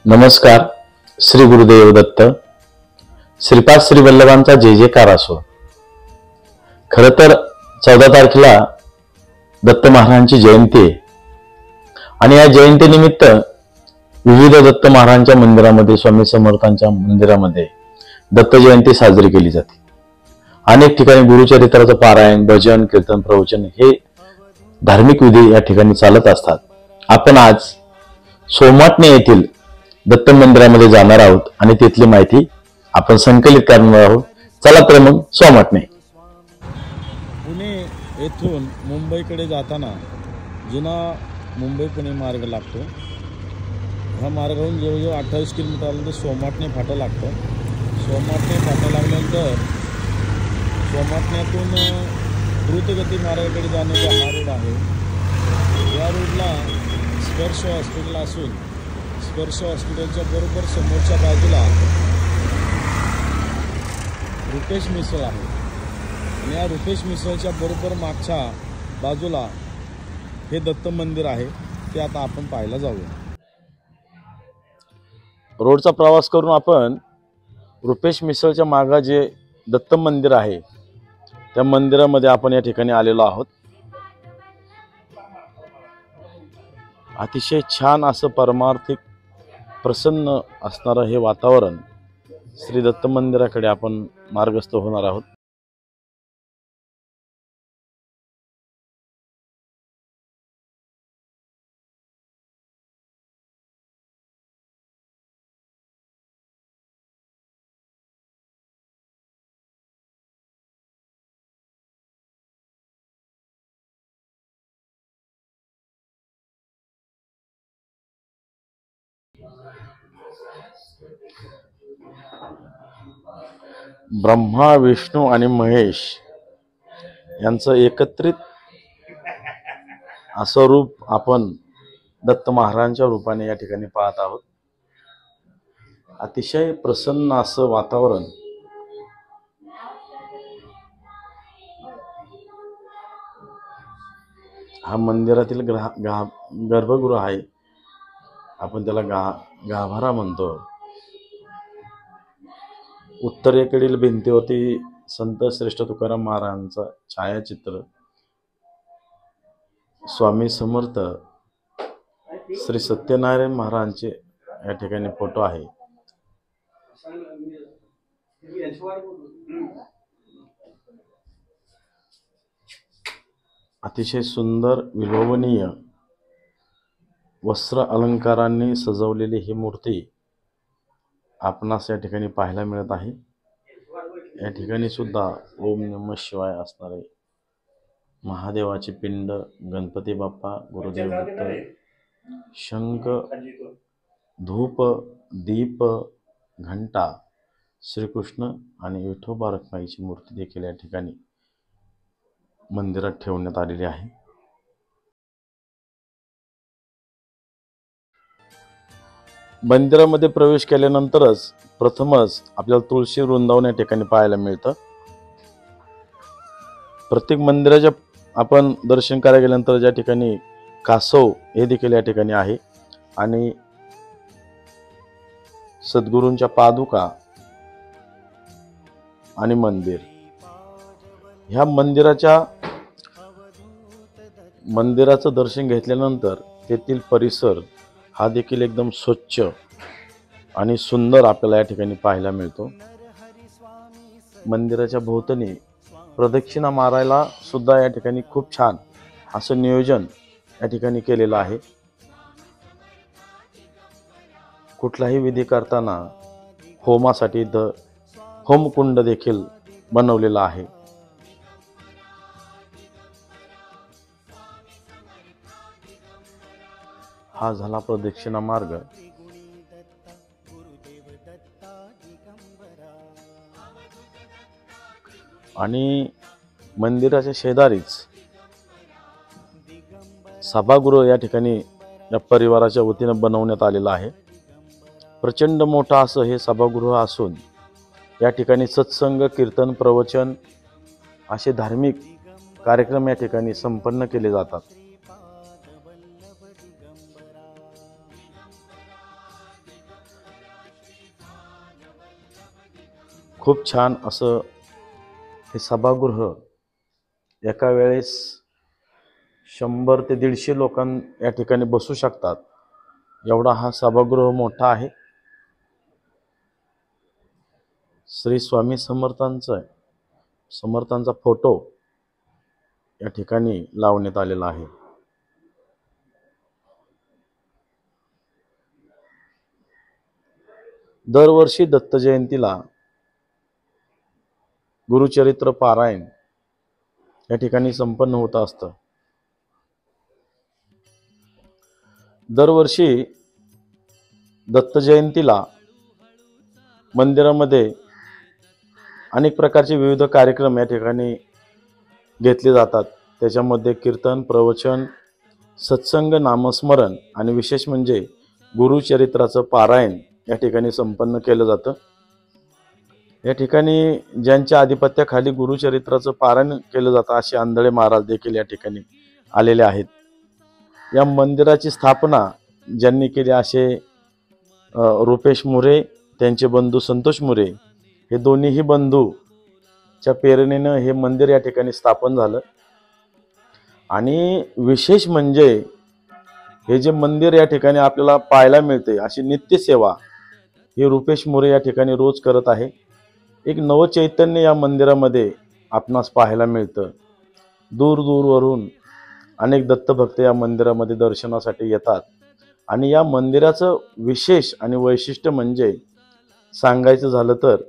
नमस्कार. श्री गुरुदेव दत्त. श्रीपाद श्री वल्लभांचा जय जयकार असो. खरं तर 14 तारखेला दत्त महाराजांची जयंती आहे आणि या जयंतीनिमित्त विविध दत्त महाराजांच्या मंदिरामध्ये, स्वामी समर्थांच्या मंदिरामध्ये दत्त जयंती साजरी केली जाते. अनेक ठिकाणी गुरुचरित्राचं पारायण, भजन, कीर्तन, प्रवचन हे धार्मिक विधी या ठिकाणी चालत असतात. आपण आज सोमाटणे येथील दत्त मंदिरामध्ये जाणार आहोत आणि तिथली माहिती आपण संकलित करणार आहोत. चला तर मग सोमाटणे. पुणे येथून मुंबईकडे जाताना जुना मुंबई पुणे मार्ग लागतो. ह्या मार्गावरून जवळजवळ 28 किलोमीटर आल्यानंतर सोमाटणे फाटा लागतो. सोमाटणे फाटा लागल्यानंतर सोमाटण्यातून द्रुतगती मार्गाकडे जाण्याचा हा रोड आहे. या रोडला स्पर्श हॉस्पिटल असून स्पर्श हॉस्पिटलच्या बरोबर समोरच्या बाजूला रुपेश मिसळ आहे आणि या रुपेश मिसळच्या बरोबर मागच्या बाजूला हे दत्त मंदिर आहे. ते आता आपण पाहायला जाऊया. रोडचा प्रवास करून आपण रुपेश मिसळच्या मागे जे दत्त मंदिर आहे त्या मंदिरामध्ये आपण या ठिकाणी आलेलो आहोत. अतिशय छान असं परमार्थिक प्रसन्न असणारं हे वातावरण श्री दत्त मंदिराकडे आपण मार्गस्थ होणार आहोत. ब्रह्मा, विष्णू आणि महेश यांचं एकत्रित असं रूप आपण दत्त महाराजांच्या रूपाने या ठिकाणी पाहत आहोत. अतिशय प्रसन्न असं वातावरण. हा मंदिरातील गर्भगृह आहे. आपण त्याला गाभारा म्हणतो. उत्तरेकडील भिंतीवरती संत श्रेष्ठ तुकाराम महाराजांचं छायाचित्र, स्वामी समर्थ, श्री सत्यनारायण महाराजांचे या ठिकाणी फोटो आहे. अतिशय सुंदर विलोभनीय वस्त्र अलंकारांनी सजवलेली ही मूर्ती आपणास या ठिकाणी पाहायला मिळत आहे. या ठिकाणी सुद्धा ओम नमः शिवाय असणारे महादेवाची पिंड, गणपती बाप्पा, गुरुदेव दत्त, शंख, धूप, दीप, घंटा, श्रीकृष्ण आणि विठोबा रखुमाईची मूर्ती देखील या ठिकाणी मंदिरात ठेवण्यात आलेली आहे. मंदिरामध्ये प्रवेश केल्यानंतरच प्रथमच आपल्याला तुळशी वृंदावन या ठिकाणी पाहायला मिळतं. प्रत्येक मंदिराच्या आपण दर्शन करायला गेल्यानंतर ज्या ठिकाणी कासव हे देखील या ठिकाणी आहे आणि सद्गुरूंच्या पादुका आणि मंदिर. ह्या मंदिराचं दर्शन घेतल्यानंतर तेथील परिसर हा देखील एकदम स्वच्छ आणि सुंदर आपल्याला या ठिकाणी पाहायला मिळतो. मंदिराच्या भोवतणी प्रदक्षिणा मारायला सुद्धा या ठिकाणी खूप छान असं नियोजन या ठिकाणी केलेलं आहे. कुठलाही विधी करताना होमासाठी इथं होमकुंड देखील बनवलेला आहे. हा झाला प्रदक्षिणा मार्ग. आणि मंदिराच्या शेजारीच सभागृह या ठिकाणी या परिवाराच्या वतीनं बनवण्यात आलेलं आहे. प्रचंड मोठा असं हे सभागृह असून या ठिकाणी सत्संग, कीर्तन, प्रवचन असे धार्मिक कार्यक्रम या ठिकाणी संपन्न केले जातात. खूप छान असं हे सभागृह एका वेळेस 100 ते 150 लोकां या ठिकाणी बसू शकतात, एवढा हा सभागृह मोठा आहे. श्री स्वामी समर्थांचा फोटो या ठिकाणी लावण्यात आलेला आहे. दरवर्षी दत्त जयंतीला गुरुचरित्र पारायण या ठिकाणी संपन्न होत असतं. दरवर्षी दत्त जयंतीला मंदिरामध्ये अनेक प्रकारचे विविध कार्यक्रम या ठिकाणी घेतले जातात. त्याच्यामध्ये कीर्तन, प्रवचन, सत्संग, नामस्मरण आणि विशेष म्हणजे गुरुचरित्राचं पारायण या ठिकाणी संपन्न केलं जातं. या ठिकाणी ज्यांच्या आधिपत्याखाली गुरुचरित्राचं पारायण केलं जातं असे आंधळे महाराज देखील या ठिकाणी आलेले आहेत. या मंदिराची स्थापना ज्यांनी केली असे रुपेश मुरे, त्यांचे बंधू संतोष मुरे, हे दोन्हीही बंधूच्या प्रेरणेनं हे मंदिर या ठिकाणी स्थापन झालं. आणि विशेष म्हणजे हे जे मंदिर या ठिकाणी आपल्याला पाहायला मिळते अशी नित्यसेवा हे रुपेश मुरे या ठिकाणी रोज करत आहे. एक नवचैतन्य या मंदिरामध्ये आपणास पाहायला मिळतं. दूरवरून अनेक दत्तभक्त या मंदिरामध्ये दर्शनासाठी येतात. आणि या मंदिराचं विशेष आणि वैशिष्ट्य म्हणजे सांगायचं झालं तर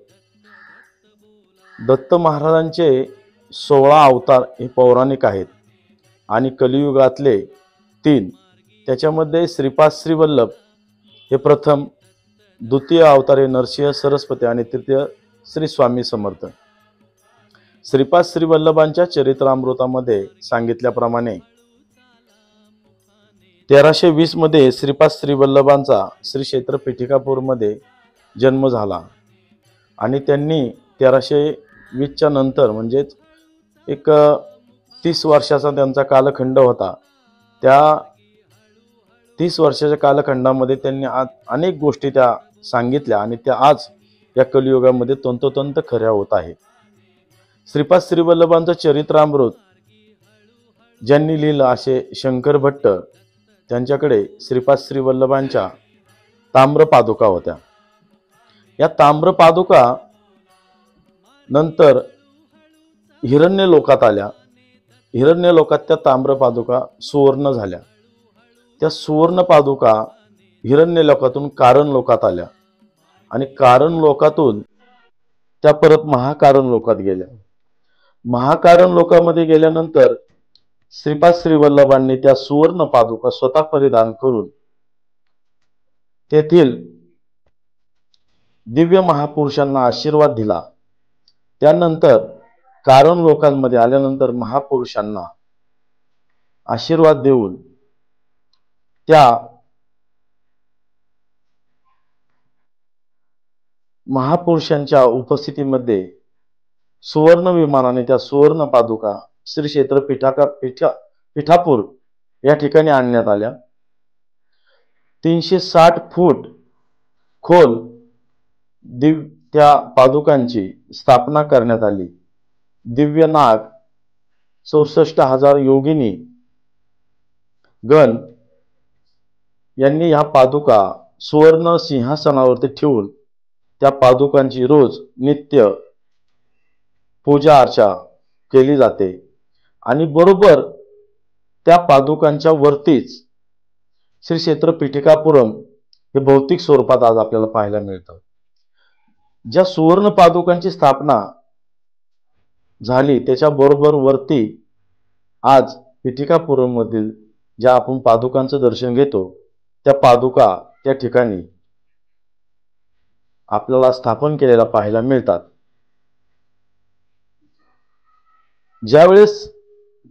दत्त महाराजांचे 16 अवतार हे पौराणिक आहेत आणि कलियुगातले 3. त्याच्यामध्ये श्रीपाद श्रीवल्लभ हे प्रथम, द्वितीय अवतार हे नरसिंह सरस्वती आणि तृतीय श्री स्वामी समर्थ. श्रीपाद श्रीवल्लभांच्या चरित्रामृतामध्ये सांगितल्याप्रमाणे 1320 मध्ये श्रीपाद श्रीवल्लभांचा श्री क्षेत्र पिठिकापूरमध्ये जन्म झाला आणि त्यांनी 1320च्या नंतर म्हणजेच एक 30 वर्षाचा त्यांचा कालखंड होता. त्या 30 वर्षाच्या कालखंडामध्ये त्यांनी अनेक गोष्टी त्या सांगितल्या आणि त्या आज या कलियुगामध्ये तंतोतंत खऱ्या होत आहे. श्रीपाद श्रीवल्लभांचं चरित्रामृत ज्यांनी लिहिलं असे शंकर भट्ट, त्यांच्याकडे श्रीपाद श्रीवल्लभांच्या ताम्रपादुका होत्या. या ताम्रपादुका नंतर हिरण्य लोकात आल्या. हिरण्य लोकात त्या ताम्रपादुका सुवर्ण झाल्या. त्या सुवर्ण पादुका हिरण्य लोकातून कारण लोकात आल्या आणि कारण लोकातून त्या परत महाकारण लोकात गेल्या. महाकारण लोकामध्ये गेल्यानंतर श्रीपाद श्रीवल्लभांनी त्या सुवर्ण पादुका स्वतः परिधान करून तेथील दिव्य महापुरुषांना आशीर्वाद दिला. त्यानंतर कारण लोकांमध्ये आल्यानंतर महापुरुषांना आशीर्वाद देऊन त्या महापुरुषांच्या उपस्थितीमध्ये सुवर्ण विमानाने त्या सुवर्ण पादुका श्री क्षेत्र पिठापूर या ठिकाणी आणण्यात आल्या. 360 फूट खोल त्या पादुकांची स्थापना करण्यात आली. दिव्य नाग, 64,000 योगिनी गण यांनी ह्या पादुका सुवर्ण सिंहासनावरती ठेवून त्या पादुकांची रोज नित्य पूजा अर्चा केली जाते. आणि बरोबर त्या पादुकांच्या वरतीच श्री क्षेत्र पिठिकापुरम हे भौतिक स्वरूपात आज आपल्याला पाहायला मिळतं. ज्या सुवर्ण पादुकांची स्थापना झाली त्याच्या बरोबर वरती आज पिठिकापुरम मधील ज्या आपण पादुकांचं दर्शन घेतो त्या पादुका त्या ठिकाणी आपल्याला स्थापन केलेल्या पाहायला मिळतात. ज्यावेळेस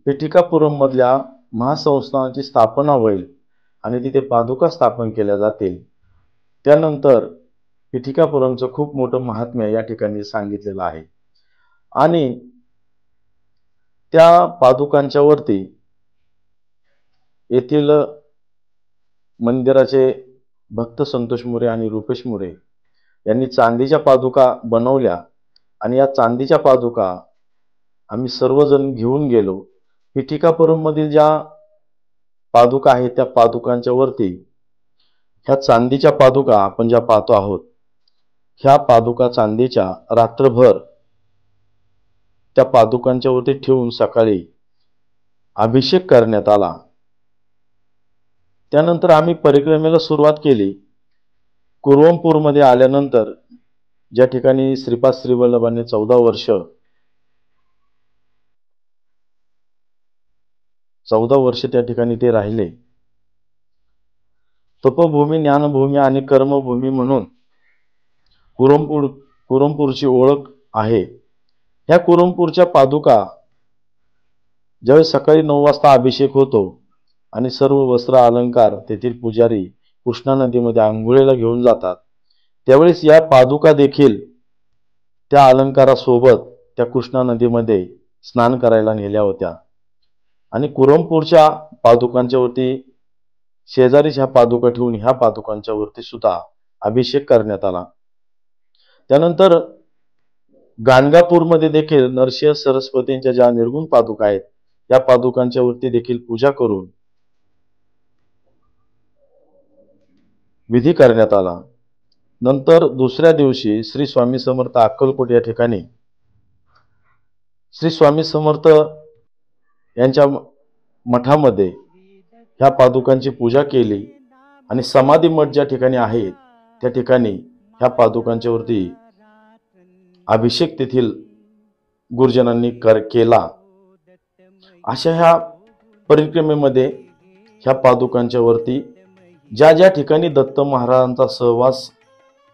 पिठिकापुरम मधल्या महासंस्थानाची स्थापना होईल आणि तिथे पादुका स्थापन केल्या जातील, त्यानंतर पिठिकापुरमचं खूप मोठं महात्म्य या ठिकाणी सांगितलेलं आहे. आणि त्या पादुकांच्या वरती येथील मंदिराचे भक्त संतोष मुरे आणि रुपेश मुरे यांनी चांदीच्या पादुका बनवल्या आणि या चांदीच्या पादुका आम्ही सर्वजण घेऊन गेलो. ही टीकापुरममधील ज्या पादुका आहेत त्या पादुकांच्या वरती ह्या चांदीच्या पादुका आपण ज्या पाहतो आहोत, ह्या पादुका चांदीच्या रात्रभर त्या पादुकांच्या वरती ठेवून सकाळी अभिषेक करण्यात आला. त्यानंतर आम्ही परिक्रमेला सुरुवात केली. कुरवंपूरमध्ये आल्यानंतर ज्या ठिकाणी श्रीपाद श्रीवल्लभांनी 14 वर्ष त्या ठिकाणी ते राहिले. तपभूमी, ज्ञानभूमी आणि कर्मभूमी म्हणून कुरवंपूरची ओळख आहे. ह्या कुरवंपूरच्या पादुका ज्यावेळी सकाळी 9 वाजता अभिषेक होतो आणि सर्व वस्त्र अलंकार तेथील पुजारी कृष्णा नदीमध्ये आंघोळीला घेऊन जातात, त्यावेळेस या पादुका देखील त्या अलंकारासोबत त्या कृष्णा नदीमध्ये स्नान करायला नेल्या होत्या. आणि कुरवंपूरच्या पादुकांच्या वरती शेजारीच ह्या पादुका ठेवून ह्या पादुकांच्या वरती सुद्धा अभिषेक करण्यात आला. त्यानंतर गाणगापूरमध्ये देखील नरसिंह सरस्वतींच्या ज्या निर्गुण पादुका आहेत, या पादुकांच्या वरती देखील पूजा करून विधी करण्यात आला. नंतर दुसऱ्या दिवशी श्री स्वामी समर्थ अक्कलकोट या ठिकाणी श्री स्वामी समर्थ यांच्या मठामध्ये ह्या पादुकांची पूजा केली आणि समाधी मठ ज्या ठिकाणी आहे त्या ठिकाणी ह्या पादुकांच्या वरती अभिषेक तेथील गुरुजनांनी केला. अशा ह्या परिक्रमेमध्ये ह्या पादुकांच्या वरती ज्या ज्या ठिकाणी दत्त महाराजांचा सहवास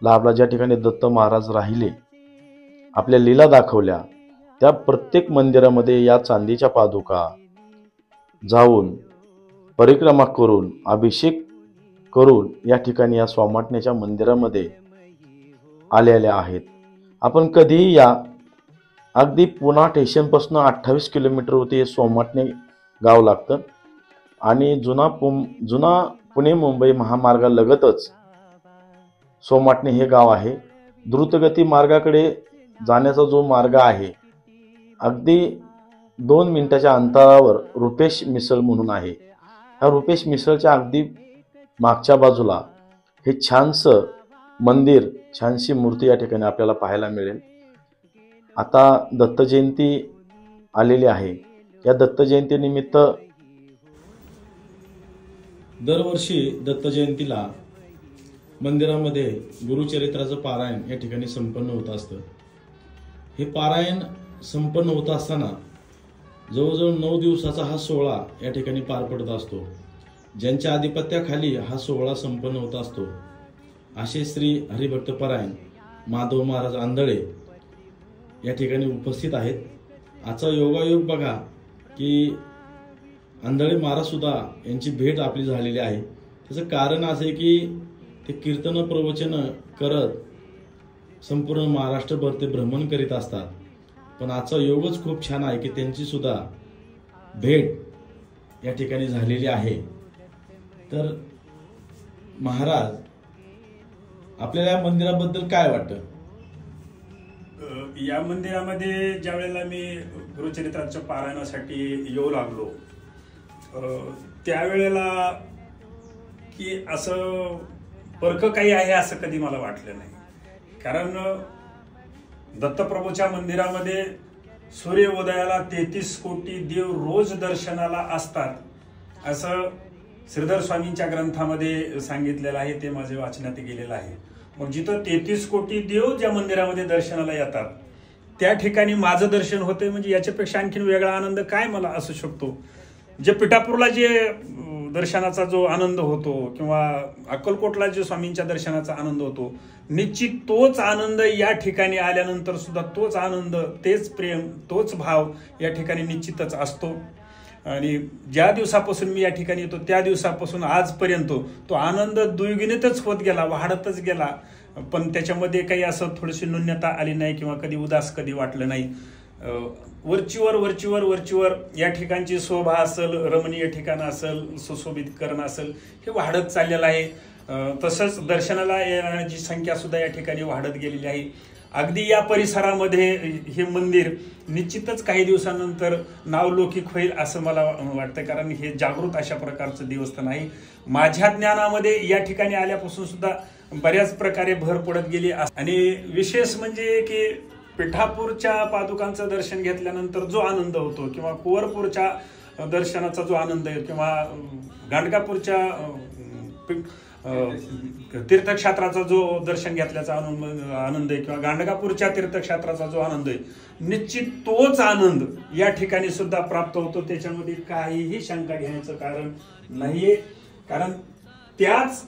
लाभला, ज्या ठिकाणी दत्त महाराज राहिले, आपल्या लीला दाखवल्या, त्या प्रत्येक मंदिरामध्ये या चांदीच्या पादुका जाऊन परिक्रमा करून अभिषेक करून या ठिकाणी या स्वामाटण्याच्या मंदिरामध्ये आलेल्या आहेत. आपण कधीही या. अगदी पुणा स्टेशनपासून 28 किलोमीटरवरती हे सोमाटणे गाव लागतं आणि जुना पुणे मुंबई महामार्गालगतच सोमाटणे हे गाव आहे. द्रुतगती मार्गाकडे जाण्याचा जो मार्ग आहे, अगदी 2 मिनिटाच्या अंतरावर रुपेश मिसळ म्हणून आहे. ह्या रुपेश मिसळच्या अगदी मागच्या बाजूला हे छानसं मंदिर, छानशी मूर्ती या ठिकाणी आपल्याला पाहायला मिळेल. आता दत्त जयंती आलेली आहे. या दत्त जयंतीनिमित्त दरवर्षी दत्त जयंतीला मंदिरामध्ये गुरुचरित्राचं पारायण या ठिकाणी संपन्न होत असतं. हे पारायण संपन्न होत असताना जवळजवळ 9 दिवसाचा हा सोहळा या ठिकाणी पार पडत असतो. ज्यांच्या आधिपत्याखाली हा सोहळा संपन्न होत असतो असे श्री हरिभक्त परायण माधव महाराज आंधळे या ठिकाणी उपस्थित आहेत. आजचा योगायोग बघा की आंधळे महाराज सुद्धा यांची भेट आपली झालेली आहे. त्याचं कारण असं आहे की ते कीर्तन प्रवचन करत संपूर्ण महाराष्ट्रभर ते भ्रमण करीत असतात. पण आजचा योगच खूप छान आहे की त्यांची सुद्धा भेट या ठिकाणी झालेली आहे. तर महाराज, आपल्याला या मंदिराबद्दल काय वाटतं? या मंदिरामध्ये ज्या वेळेला मी गुरुचरित्राच्या पारायणासाठी येऊ लागलो त्यावेळेला की असं परक काही आहे असं कधी मला वाटलं नाही. कारण दत्तप्रभूच्या मंदिरामध्ये सूर्य उदयाला 33 कोटी देव रोज दर्शनाला असतात असं श्रीधर स्वामींच्या ग्रंथामध्ये सांगितलेलं आहे. ते माझे वाचनात गेलेलं आहे. मग जिथं 33 कोटी देव ज्या मंदिरामध्ये दर्शनाला येतात त्या ठिकाणी माझं दर्शन होते म्हणजे याच्यापेक्षा आणखीन वेगळा आनंद काय मला असू शकतो. जे पिठापूरला जे दर्शनाचा जो आनंद होतो किंवा अक्कलकोटला जो स्वामींच्या दर्शनाचा आनंद होतो, निश्चित तोच आनंद या ठिकाणी आल्यानंतर सुद्धा तोच आनंद, तेच प्रेम, तोच भाव या ठिकाणी निश्चितच असतो. आणि ज्या दिवसापासून मी या ठिकाणी येतो त्या दिवसापासून आजपर्यंत तो आनंद द्विगुणितच होत गेला, वाढतच गेला. पण त्याच्यामध्ये काही असं थोडीशी न्यूनता आली नाही किंवा कधी उदास कधी वाटलं नाही. वरचीवर या ठिकाणची शोभा असेल, रमणीय ठिकाण असेल, सुशोभितकरण असेल, हे वाढत चाललेलं आहे. तसंच दर्शनाला येणाऱ्यांची संख्या सुद्धा या ठिकाणी वाढत गेलेली आहे. अगदी या परिसरामध्ये हे मंदिर निश्चितच काही दिवसानंतर नावलौकिक होईल असं मला वाटतं, कारण हे जागृत अशा प्रकारचं देवस्थान आहे. माझ्या ज्ञानामध्ये या ठिकाणी आल्यापासून सुद्धा बऱ्याच प्रकारे भर पडत गेली. आणि विशेष म्हणजे की पिठापूरच्या पादुकांचं दर्शन घेतल्यानंतर जो आनंद होतो, किंवा कुंवरपूरच्या दर्शनाचा जो आनंद आहे, किंवा गाणगापूरच्या तीर्थक्षेत्राचा जो दर्शन घेतल्याचा आनंद आहे, किंवा गाणगापूरच्या तीर्थक्षेत्राचा जो आनंद आहे, निश्चित तोच आनंद या ठिकाणी सुद्धा प्राप्त होतो. त्याच्यामध्ये काहीही शंका घेण्याचं कारण नाहीये, कारण त्याच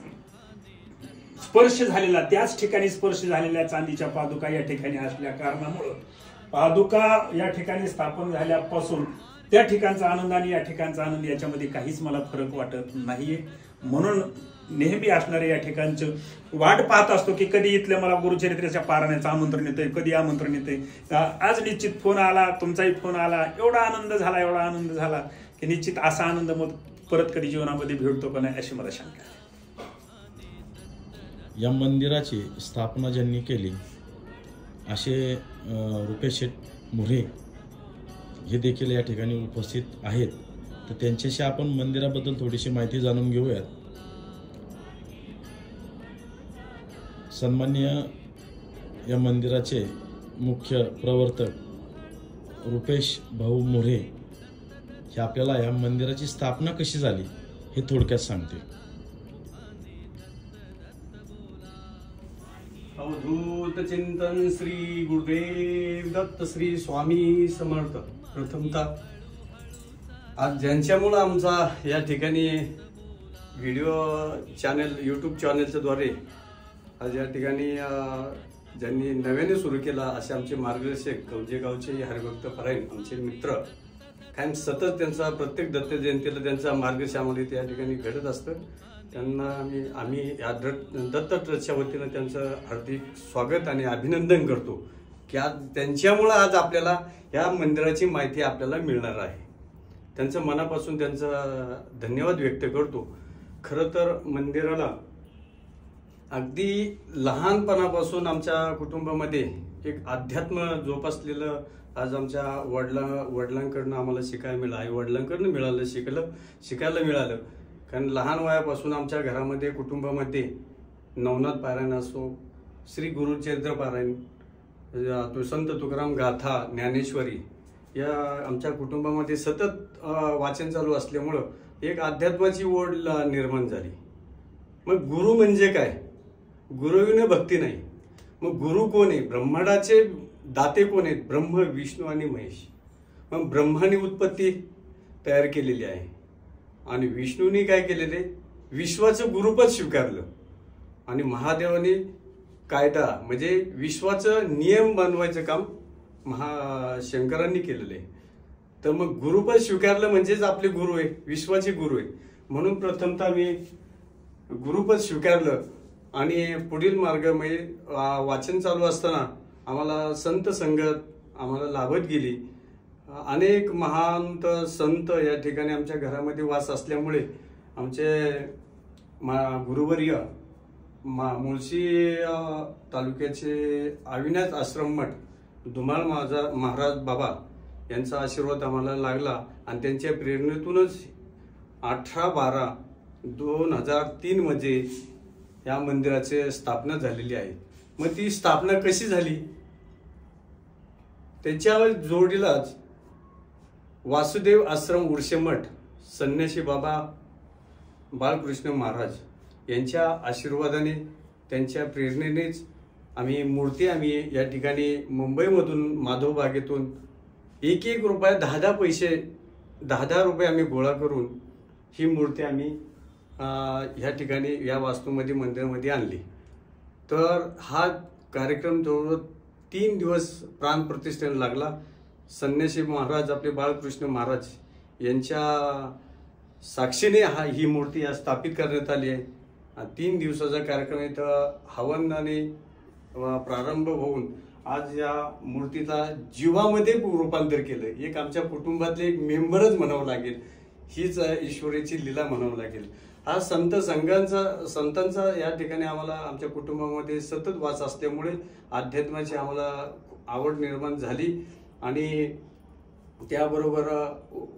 ठिकाणी स्पर्श झालेल्या चांदीच्या पादुका या ठिकाणी असल्या कारणामुळं पादुका या ठिकाणी स्थापन झाल्यापासून त्या ठिकाणचा आनंद आणि या ठिकाणचा आनंद याच्यामध्ये काहीच मला फरक वाटत नाहीये. म्हणून नेहमी असणारे या ठिकाणचं वाट पाहत असतो की कधी इथल्या मला गुरुचरित्राच्या पारायणाचं आमंत्रण येतंय, कधी आमंत्रण येतंय. आज निश्चित फोन आला, तुमचाही फोन आला, एवढा आनंद झाला की निश्चित असा आनंद मग परत कधी जीवनामध्ये भेटतो का नाही अशी मला शंका आहे. या मंदिराची स्थापना ज्यांनी केली असे रुपेश शेठ मोरे हे देखील या ठिकाणी उपस्थित आहेत. तर त्यांच्याशी आपण मंदिराबद्दल थोडीशी माहिती जाणून घेऊयात. सन्माननीय या मंदिराचे मुख्य प्रवर्तक रुपेश भाऊ मोरे हे आपल्याला या मंदिराची स्थापना कशी झाली हे थोडक्यात सांगते. अवधूत चिंतन श्री गुरुदेव दत्त श्री स्वामी समर्थ. प्रथमतः आज ज्यांच्यामुळं आमचा या ठिकाणी व्हिडिओ चॅनल यूट्यूब चॅनलच्या द्वारे आज या ठिकाणी ज्यांनी नव्याने सुरू केला असे आमचे मार्गदर्शक कवजेगावचे हरिभक्त परायण आमचे मित्र, कायम सतत त्यांचा प्रत्येक दत्त जयंतीला त्यांचा मार्गदर्शन आम्हाला या ठिकाणी घडत असतं. त्यांना आम्ही या दत्त ट्रस्टच्या वतीनं त्यांचं हार्दिक स्वागत आणि अभिनंदन करतो की आज त्यांच्यामुळं आज आपल्याला या मंदिराची माहिती आपल्याला मिळणार आहे. त्यांचं मनापासून त्यांचा धन्यवाद व्यक्त करतो. खरं तर मंदिराला अगदी लहानपणापासून आमच्या कुटुंबामध्ये एक अध्यात्म जोपासलेलं आज आमच्या वडिलांकडनं आम्हाला शिकायला मिळालं, आई वडिलांकडनं शिकायला मिळालं. कारण लहान वयापासून आमच्या घरामध्ये कुटुंबामध्ये नवनाथ पारायण असो, श्री गुरुचरित्र पारायण, संत तुकाराम गाथा, ज्ञानेश्वरी या आमच्या कुटुंबामध्ये सतत वाचन चालू असल्यामुळं एक अध्यात्माची ओढ निर्माण झाली. मग गुरु म्हणजे काय? गुरुविने भक्ती नाही. मग गुरु कोण आहे? ब्रह्मांडाचे दाते कोण आहेत? ब्रह्म, विष्णू आणि महेश. मग ब्रह्माने उत्पत्ती तयार केलेली आहे आणि विष्णूने काय केलेले? विश्वाचं गुरुपद स्वीकारलं आणि महादेवाने कायदा म्हणजे विश्वाचं नियम बनवायचं काम शंकरांनी केलेलं आहे. तर मग गुरुपद स्वीकारलं म्हणजेच आपले गुरु आहे, विश्वाचे गुरु आहे. म्हणून प्रथमतः मी गुरुपद स्वीकारलं आणि पुढील मार्ग म्हणजे वाचन चालू असताना आम्हाला संत संगत आम्हाला लाभत गेली. अनेक महांत संत या ठिकाणी आमच्या घरामध्ये वास असल्यामुळे आमचे गुरुवर्य मुळशी तालुक्याचे अविनाश आश्रम मठ धुमाळ महाराज बाबा यांचा आशीर्वाद आम्हाला लागला आणि त्यांच्या प्रेरणेतूनच 18/12/2003 मध्ये या मंदिराची स्थापना झालेली आहे. मग ती स्थापना कशी झाली? त्याच्या जोडीलाच वासुदेव आश्रम उर्शे मठ संन्यासी बाबा बाळकृष्ण महाराज यांच्या आशीर्वादाने त्यांच्या प्रेरणेनेच आम्ही या ठिकाणी मुंबईमधून माधव बागेतून 1 रुपया 10 पैसे 10 रुपये आम्ही गोळा करून ही मूर्ती आम्ही ह्या ठिकाणी या वास्तूमध्ये मंदिरामध्ये आणली. तर हा कार्यक्रम जवळजवळ 3 दिवस प्राणप्रतिष्ठेला लागला. संन्यासी महाराज आपले बाळकृष्ण महाराज यांच्या साक्षीने ही मूर्ती स्थापित करण्यात आली आहे. 3 दिवसाचा कार्यक्रम इथं हवनाने प्रारंभ होऊन आज या मूर्तीचा जीवामध्ये रूपांतर केलं. एक आमच्या कुटुंबातले एक मेंबरच म्हणावं लागेल, हीच ईश्वरीची लीला म्हणावं लागेल. हा संतांचा या ठिकाणी आम्हाला आमच्या कुटुंबामध्ये सतत वास असल्यामुळे अध्यात्माची आम्हाला आवड निर्माण झाली. आणि त्याबरोबर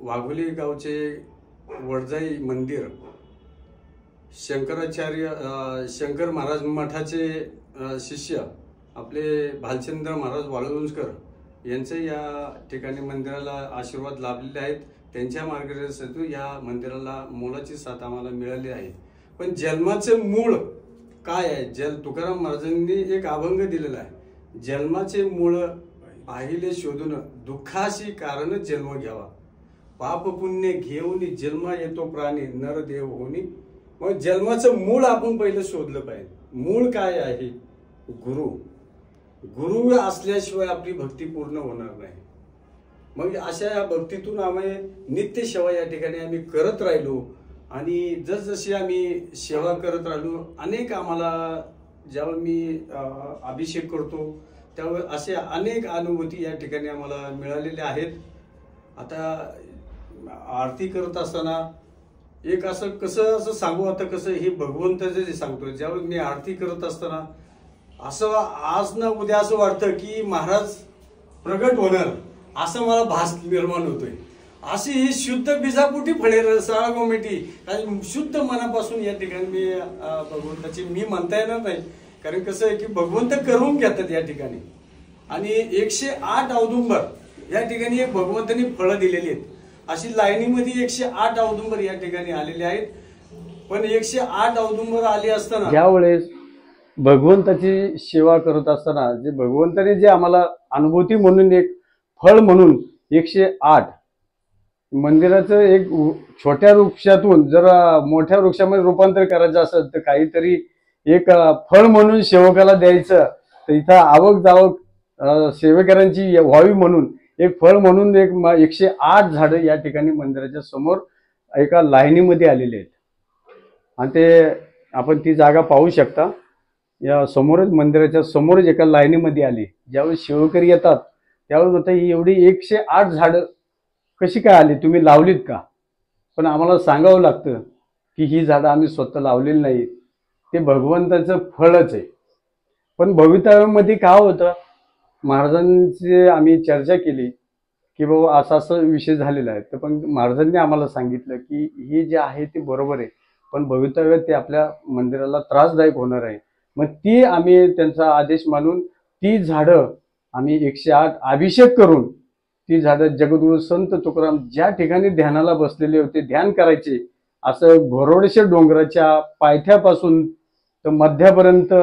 वाघोली गावचे वडजाई मंदिर, शंकर महाराज मठाचे शिष्य आपले भालचंद्र महाराज वाळुंजकर यांचे या ठिकाणी मंदिराला आशीर्वाद लाभलेले आहेत. त्यांच्या मार्गदर्शनातून या मंदिराला मोलाची साथ आम्हाला मिळाली आहे. पण जन्माचे मूळ काय आहे? तुकाराम महाराजांनी एक अभंग दिलेला आहे, जन्माचे मूळ पाहिले शोधून दुःखाशी कारण जन्म घ्यावा, पाप पुण्य घेऊन जन्म येतो प्राणी नरदेव होनी. मग जन्माचं मूळ आपण पहिलं शोधलं पाहिजे. मूळ काय आहे? गुरु असल्याशिवाय आपली भक्ती पूर्ण होणार नाही. मग अशा या भक्तीतून आम्ही नित्य सेवा या ठिकाणी आम्ही करत राहिलो. आणि जसजशी आम्ही सेवा करत राहिलो, अनेक आम्हाला ज्यावेळी मी अभिषेक करतो त्यावेळी अशा अनेक अनुभूती या ठिकाणी आम्हाला मिळालेल्या आहेत. आता आरती करत असताना एक असं सांगू, आता कसं हे भगवंताचं जे सांगतो, ज्यावेळी मी आरती करत असताना असं आज ना उद्या असं वाटतं की महाराज प्रगट होणार, असं मला भास निर्माण होतोय. अशी ही शुद्ध बिजापुटी फळे रसाळ गोमिटी, कारण शुद्ध मनापासून या ठिकाणी मी भगवंताची मी म्हणता येणार नाही, कारण कसं आहे की भगवंत करून घेतात या ठिकाणी. आणि 108 औदुंबर या ठिकाणी एक भगवंतांनी फळं दिलेली आहेत. अशी लाईनीमध्ये 108 औदुंबर या ठिकाणी आलेले आहेत. पण 108 औदुंबर आले असताना ज्यावेळेस भगवंताची सेवा करत असताना जे भगवंताने जे आम्हाला अनुभूती म्हणून एक फळ म्हणून 108 मंदिराचं एक छोट्या वृक्षातून जर मोठ्या वृक्षामध्ये रूपांतर करायचं असेल तर काहीतरी एक फळ म्हणून सेवकाला द्यायचं, तर इथं आवक जावक सेवेकरांची व्हावी म्हणून एक फळ म्हणून 108 झाडं या ठिकाणी मंदिराच्या समोर एका लाईनीमध्ये आलेले आहेत. आणि ते आपण ती जागा पाहू शकता. या समोरच मंदिराच्या समोरच एका लाईनीमध्ये आली. ज्यावेळी सेवकरी येतात त्यावेळी म्हणतात ही एवढी 108 झाडं कशी काय आली, तुम्ही लावलीत का? पण आम्हाला सांगावं लागतं की ही झाडं आम्ही स्वतः लावलेली नाही, ते भगवंताचं फळच आहे. पण भवितव्यामध्ये काय होतं, महाराजांची आम्ही चर्चा केली की बाबा असा विषय झालेला आहे. तर पण महाराजांनी आम्हाला सांगितलं की हे जे आहे ते बरोबर आहे, पण भवितव्यात ते आपल्या मंदिराला त्रासदायक होणार आहे. मग ती आम्ही त्यांचा आदेश मानून ती झाडं आम्ही 108 अभिषेक करून ती झाडं जगद्गुरू संत तुकाराम ज्या ठिकाणी ध्यानाला बसलेले होते, ध्यान करायचे, असं घोरवडेश्वर डोंगराच्या पायथ्यापासून तर मध्यापर्यंत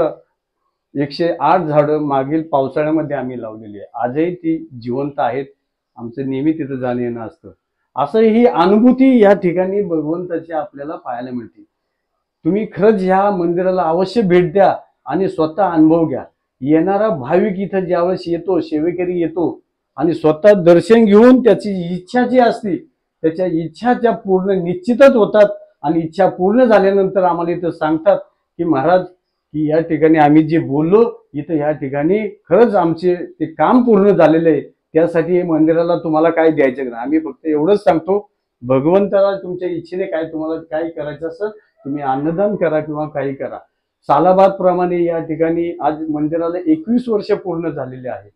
108 झाडं मागील पावसाळ्यामध्ये आम्ही लावलेली आहे. आजही ती जिवंत आहेत. आमचं नेहमी तिथं जाणं येणं असतं. असं ही अनुभूती या ठिकाणी भगवंताची आपल्याला पाहायला मिळते. तुम्ही खरंच ह्या मंदिराला अवश्य भेट द्या आणि स्वतः अनुभव घ्या. येणारा भाविक इथं ज्यावेळेस येतो, सेवेकरी येतो आणि स्वतः दर्शन घेऊन त्याची इच्छा जी असते त्याच्या इच्छा त्या पूर्ण निश्चितच होतात. आणि इच्छा पूर्ण झाल्यानंतर आम्हाला इथं सांगतात की महाराज की या ठिकाणी आम्ही जे बोललो इथं या ठिकाणी खरंच आमचे ते काम पूर्ण झालेलं आहे, त्यासाठी हे मंदिराला तुम्हाला काय द्यायचं नाही. आम्ही फक्त एवढंच सांगतो, भगवंताला तुमच्या इच्छेने काय तुम्हाला काय करायचं असेल तुम्ही अन्नदान करा किंवा काही करा. सालाबाद प्रमाणे या ठिकाणी आज मंदिराला 21 वर्ष पूर्ण झालेले आहे.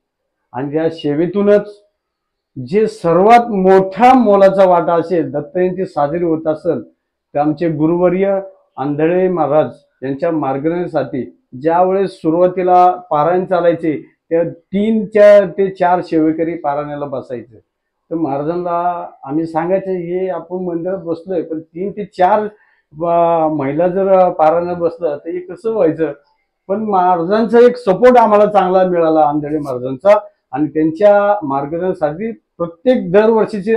आणि या सेवेतूनच जे सर्वात मोठा मोलाचा वाटा असेल, दत्त जयंती साजरी होत असेल तर आमचे गुरुवर्य आंधळे महाराज यांच्या मार्गदर्शनासाठी ज्यावेळेस सुरुवातीला पारायण चालायचे त्या 3 ते 4 सेवेकरी पारायणाला बसायचे. तर महाराजांना आम्ही सांगायचं हे आपण मंदिरात बसलोय, पण 3 ते 4 महिला जर पारायणाला बसलं तर हे कसं व्हायचं. पण महाराजांचा एक सपोर्ट आम्हाला चांगला मिळाला आंधळे महाराजांचा. आणि त्यांच्या मार्गदर्शनासाठी प्रत्येक दरवर्षीची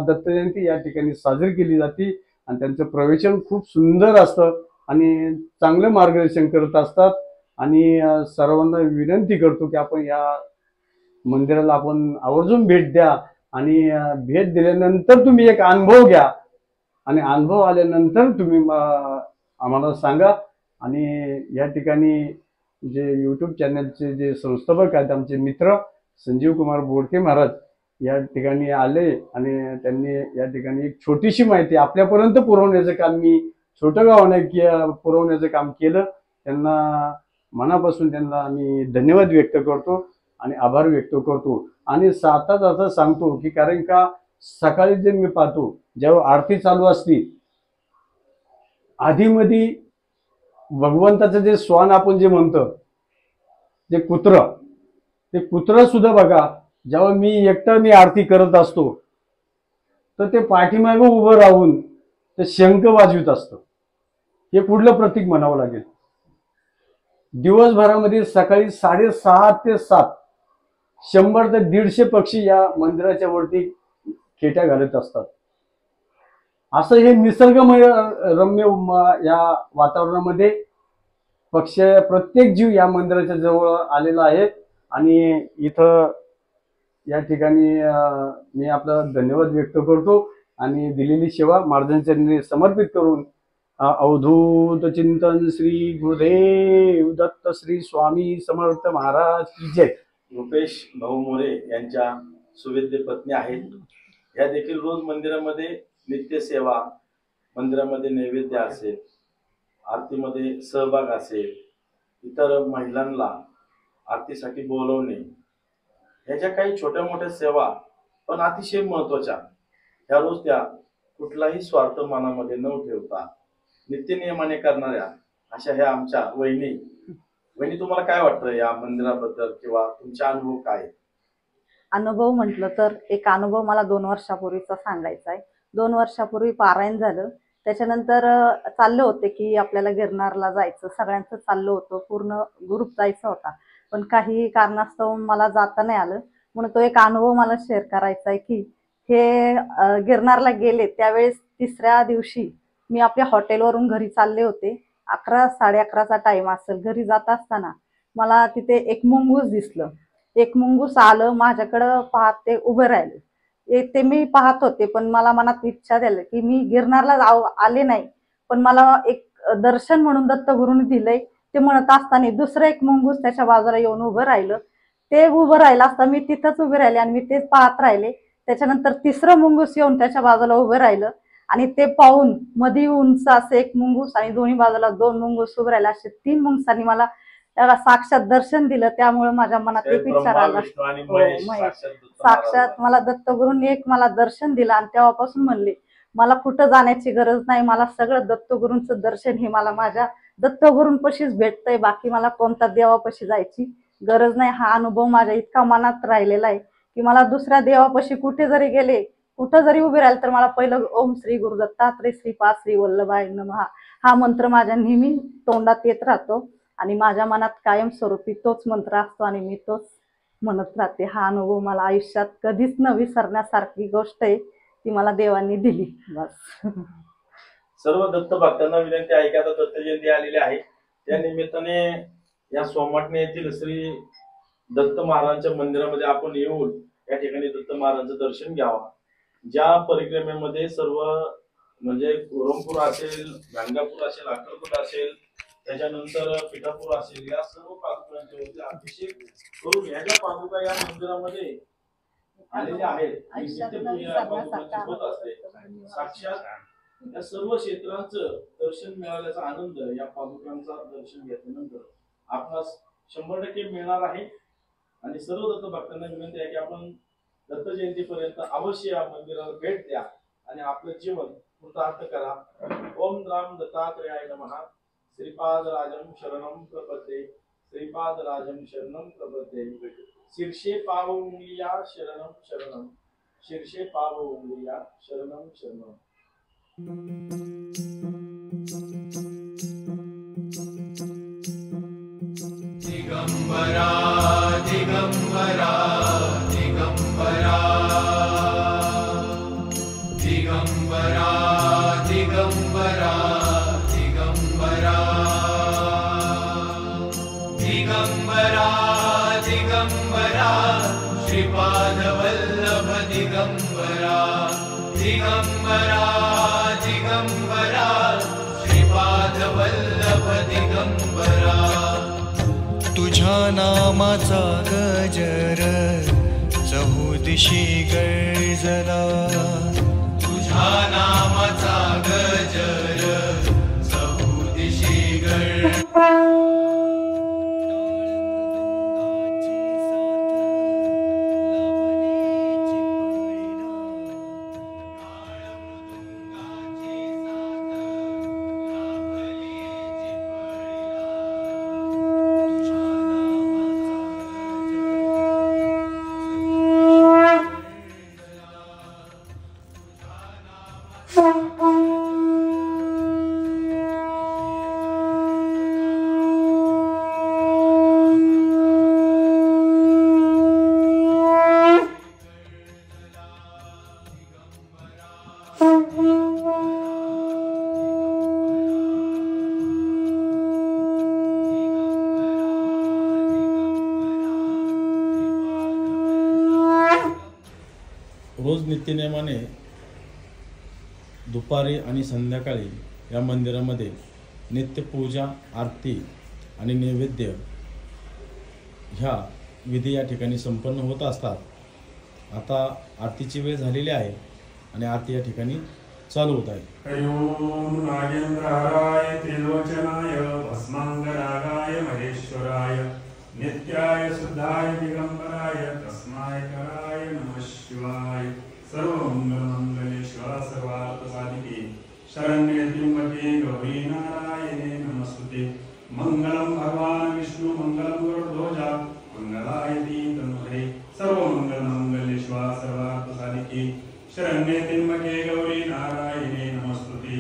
दत्त जयंती या ठिकाणी साजरी केली जाते. आणि त्यांचं प्रवचन खूप सुंदर असतं आणि चांगलं मार्गदर्शन करत असतात. आणि सर्वांना विनंती करतो की आपण या मंदिराला आपण आवर्जून भेट द्या. आणि भेट दिल्यानंतर तुम्ही एक अनुभव घ्या आणि अनुभव आल्यानंतर तुम्ही आम्हाला सांगा. आणि या ठिकाणी जे यूट्यूब चॅनलचे जे संस्थापक आहेत आमचे मित्र संजीव कुमार बोडके महाराज या ठिकाणी आले आणि त्यांनी या ठिकाणी एक छोटीशी माहिती आपल्यापर्यंत पुरवण्याचं काम मी छोटं गावाने पुरवण्याचं काम केलं. त्यांना मनापासून त्यांना आम्ही धन्यवाद व्यक्त करतो आणि आभार व्यक्त करतो. आणि सातच असं सांगतो की कारण का सकाळी जे मी पाहतो जेव्हा आरती चालू असती आधीमध्ये भगवंताचं जे श्वान आपण जे म्हणतो जे ते कुत्र सुद्धा बघा जेव्हा मी एकटा आरती करत असतो तर ते पाठीमागे उभं राहून ते शंख वाजवित असतं. हे पुढलं प्रतीक म्हणावं लागेल. दिवसभरामध्ये सकाळी 6:30 ते 7 100 ते 150 पक्षी या मंदिराच्या वरती खेट्या घालत असतात. असं हे निसर्गमय रम्य या वातावरणामध्ये पक्ष प्रत्येक जीव या मंदिराच्या जवळ आलेला आहे. आणि इथं या ठिकाणी मी आपला धन्यवाद व्यक्त करतो आणि दिलेली सेवा महाराजांच्या समर्पित करून अवधूत चिंतन श्री गुरुदेव दत्त श्री स्वामी समर्थ महाराज की जय. रुपेश भाऊ मोरे यांच्या सुवेद्य पत्नी आहेत. या देखील रोज मंदिरामध्ये नित्यसेवा, मंदिरामध्ये नैवेद्य असेल, आरतीमध्ये सहभाग असेल, इतर महिलांना आरतीसाठी बोलवणे, ह्याच्या काही छोट्या मोठ्या सेवा पण अतिशय महत्वाच्या ह्या रोज त्या कुठलाही स्वार्थ मनामध्ये न ठेवता नित्यनियमाने करणाऱ्या अशा ह्या आमच्या वहिनी तुम्हाला काय वाटतं या मंदिराबद्दल किंवा तुमचा अनुभव काय? अनुभव म्हटलं तर एक अनुभव मला 2 वर्षापूर्वीचा सांगायचा आहे. 2 वर्षापूर्वी पारायण झालं. त्याच्यानंतर चालले होते की आपल्याला गिरनारला जायचं, सगळ्यांचं चाललं होतं, पूर्ण ग्रुप जायचा होता. पण काही कारणास्तव मला जाता नाही आलं. म्हणून तो एक अनुभव मला शेअर करायचा आहे की हे गिरनारला गेले त्यावेळेस 3ऱ्या दिवशी मी आपल्या हॉटेलवरून घरी चालले होते. 11-11:30चा टाइम असेल. घरी जात असताना मला तिथे एक मुंगूस दिसलं. एक मुंगूस आलं माझ्याकडं पाहत ते उभे राहिले. ते मी पाहत होते पण मला मनात इच्छा झाली की मी गिरनारला आले नाही पण मला एक दर्शन म्हणून दत्तगुरूंनी दिलंय ते म्हणत असताना दुसरं एक मुंगूस त्याच्या बाजूला येऊन उभं राहिलं. ते उभं राहिलं असता मी तिथंच उभे राहिले आणि मी तेच पाहत राहिले. त्याच्यानंतर 3रं मुंगूस येऊन त्याच्या बाजूला उभं राहिलं आणि ते पाहून मध्ये उंच असं एक मुंगूस आणि दोन्ही बाजूला 2 मुंगूस उभे राहिले. असे 3 मुंगसांनी मला त्याला साक्षात दर्शन दिलं. त्यामुळे माझ्या मनात एक विचार आला, साक्षात मला दत्तगुरूंनी एक मला दर्शन दिलं आणि तेव्हापासून म्हणले मला कुठं जाण्याची गरज नाही, मला सगळं दत्तगुरूंचं दर्शन हे मला माझ्या दत्तगुरूंपाशीच भेटतंय, बाकी मला कोणत्या देवापाशी जायची गरज नाही. हा अनुभव माझ्या इतका मनात राहिलेला आहे की मला दुसऱ्या देवापाशी कुठे जरी गेले, कुठं जरी उभे राहिले तर मला पहिलं ओम श्री गुरु दत्तात्रय श्रीपाद श्री वल्लभाय नमः हा मंत्र माझ्या नेहमी तोंडात येत राहतो आणि माझ्या मनात कायमस्वरूपी तोच मंत्र असतो आणि मी तोच म्हणत राहते. हा अनुभव मला आयुष्यात कधीच न विसरण्यासारखी गोष्ट आहे ती मला देवांनी दिली. बस. सर्व दत्त भक्तांना विनंती आहे की आता दत्त जयंती आलेली आहे, त्या निमित्ताने या सोमाटणे येथील श्री दत्त महाराजांच्या मंदिरामध्ये आपण येऊन या ठिकाणी दत्त महाराजांचं दर्शन घ्यावं. ज्या परिक्रमेमध्ये सर्व म्हणजे कोरमपूर असेल, गाणगापूर असेल, अक्कलकोट असेल, त्याच्यानंतर पिठापूर असेल, या सर्व पादुकांच्या वरती अभिषेक करून ह्या ज्या पादुका या मंदिरामध्ये आलेल्या आहेत होत असते. साक्षात या सर्व क्षेत्रांचं दर्शन मिळाल्याचा आनंद या पादुकांचा दर्शन घेतल्यानंतर आपणास 100% मिळणार आहे. आणि सर्व दत्त भक्तांना विनंती आहे की आपण दत्त जयंतीपर्यंत अवश्य या मंदिराला भेट द्या आणि आपलं जीवन कृतार्थ करा. ओम राम दत्तात्रयाय नमः. श्रीपाद राजम शरणम प्रपद्ये, श्रीपाद राजम शरणम प्रपद्ये. शीर्षे पाव उंगलिया शरणम शरणम, शीर्षे पाव उंगलिया शरणम शरणम. दिगंबरा दिगंबरा दिगंबरा दिगंबरा दिगंबरा दिगंबरा दिगंबरा दिगंबरा श्रीपाद वल्लभ दिगंबरा दिगंबरा दिगंबरा श्रीपाद वल्लभ दिगंबरा. तुझ्या नामाचा गजर चहुदिशी गर्जला, तुझ्या नामाचा गजर रोज नित्यनेमाने दुपारी आणि संध्याकाळी या मंदिरामध्ये नित्यपूजा, आरती आणि नैवेद्य ह्या विधी या ठिकाणी संपन्न होत असतात. आता आरतीची वेळ झालेली आहे आणि आरती या ठिकाणी चालू होत आहे. हरि ओम नागेंद्रहाराय त्रिलोचनाय भस्मांगरागाय महेश्वराय नित्याय शुद्धाय दिगंबराय तस्माय कराय नमः शिवाय. सर्वमंगलमंगले शिवा सर्वार्थसाधिके शरण्ये त्र्यंबके गौरी नारायणे नमस्तुते. मंगलम भगवान विष्णु मंगलम गरुड़ध्वजा मंगलायति तनुहरे. सर्वमंगलमंगले शिवा सर्वार्थसाधिके शरण्ये त्र्यंबके गौरी नारायणे नमस्तुते.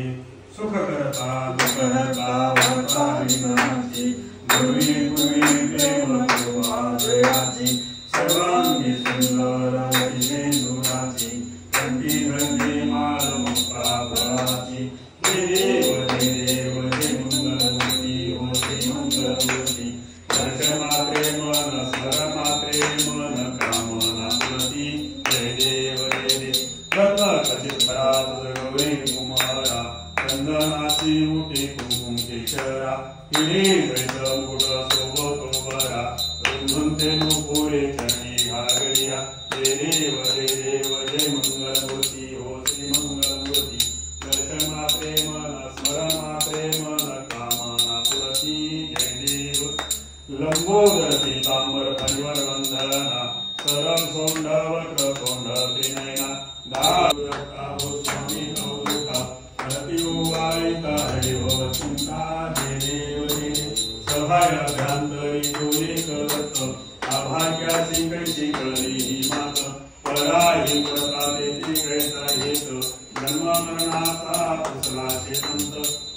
सुखकरता दुःखहर्ता भवतारिणाची गुरुवे गुरुवे प्रेम कृपादयाची सर्वांगी सुंदराची सेंदुराची कंठी धरते माळ मुक्ताभराची. देव देव जय मंगलमूर्ती होते मंगलमूर्ती. दर्शनात्रे मन स्मरणात्रे मन कामना प्रती. जय देव जय देव. कथित परात गौरी कुमारा चंदनाची मुठे कुंकुम केशरा. हिरे जैस मुठ सोबतो बरा रुंधुंते नुपुरे चरणी घागरिया. जय देव जय देव जय मंगलमूर्ती हो श्री मंगलमूर्ती. दर्शनात्रे मन स्मरणात्रे मन कामना पुरती. जय देव. लंबोदर पीतांबर परिवर वंदना सरल सोंड वक्र सोंड त्रिनयना. हो स्वामी गौरुका हरती उवाळिता हरि भव चिंता. जय देव जय देव. सभायाभ्यंतरी डोले करत अभाग्याची कैशी कळली ही मात. पराही व्रता देती कैसा हेत जन्म मरणाचा पुसला शेतंत.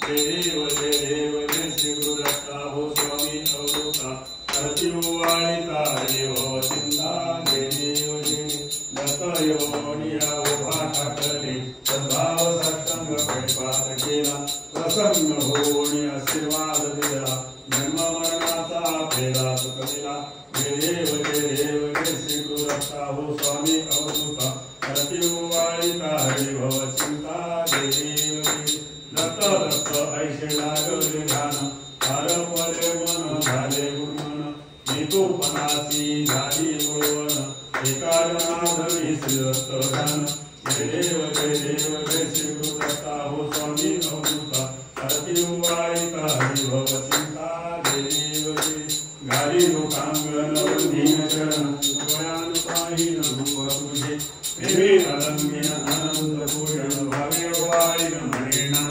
जय देव जय देव जय श्री गुरुदत्ता हो स्वामी गौरुका हरती उवाळिता हरि भव चिंता. जय देव जय देव. दत्त योनिया उभा टाकले सद्भाव सत्संग परिपात केला. प्रसन्न होणी आशीर्वाद दिला जन्म मरणाचा फेरा चुकविला. जय देव जय देव जय श्री गुरुदत्ता हो स्वामी अवधूता हरती उवाळिता हरि भव चिंता. जय देव जय. दत्त दत्त ऐशे लागले ध्यान पारपले मन झाले गुणमन. हेतूपणाची झाली गुळवण एका जनाधरी श्रीदत्त ध्यान. जय देव जय देव जय श्री गुरुदत्ता हो स्वामी अवधूता हरती उवाळिता हरि भव चिंता. जय देव जय. गाली लोकांगण वंदीन चरण वयानुपाहीन रूप तुझे. प्रेमी अलंघ्य आनंद पूर्ण भावे वाळीन म्हणेना.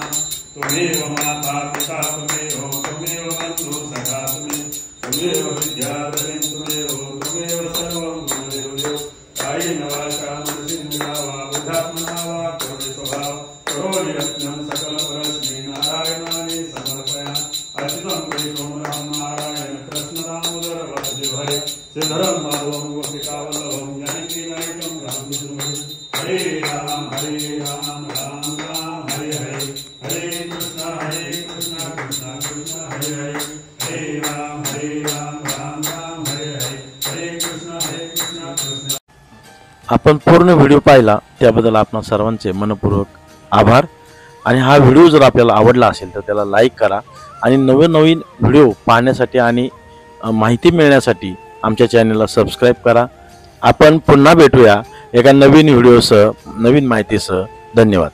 त्वमेव माता पिता त्वमेव त्वमेव बंधु सखा त्वमेव त्वमेव विद्याधरी त्वमेव त्वमेव सर्वं गुरुदेव देव. कायेन वाचा मनसेन्द्रिया वा बुद्ध्यात्मना वा करोमि स्वभाव करोमि यत्नं सकल परस्मै नारायणाने समर्पयामि. अर्चितं केशवं राम नारायण कृष्ण दामोदर वासुदेव हरे. श्रीधरं माधवं गोपिकावल्लभं जानकीनायकं राम विष्णु. हरे राम राम राम हरे हरे. हरे कृष्ण कृष्ण कृष्ण हरे हरे. हरे राम राम राम हरे हरे. हरे कृष्ण कृष्ण. आपण पूर्ण व्हिडिओ पाहिला त्याबद्दल आपणा सर्वांचे मनपूर्वक आभार. आणि हा व्हिडिओ जर आपल्याला आवडला असेल तर त्याला लाईक करा आणि नवीन व्हिडिओ पाहण्यासाठी आणि माहिती मिळण्यासाठी आमच्या चॅनलला सबस्क्राईब करा. आपण पुन्हा भेटूया एका नवीन व्हिडिओसह नवीन माहितीसह. धन्यवाद.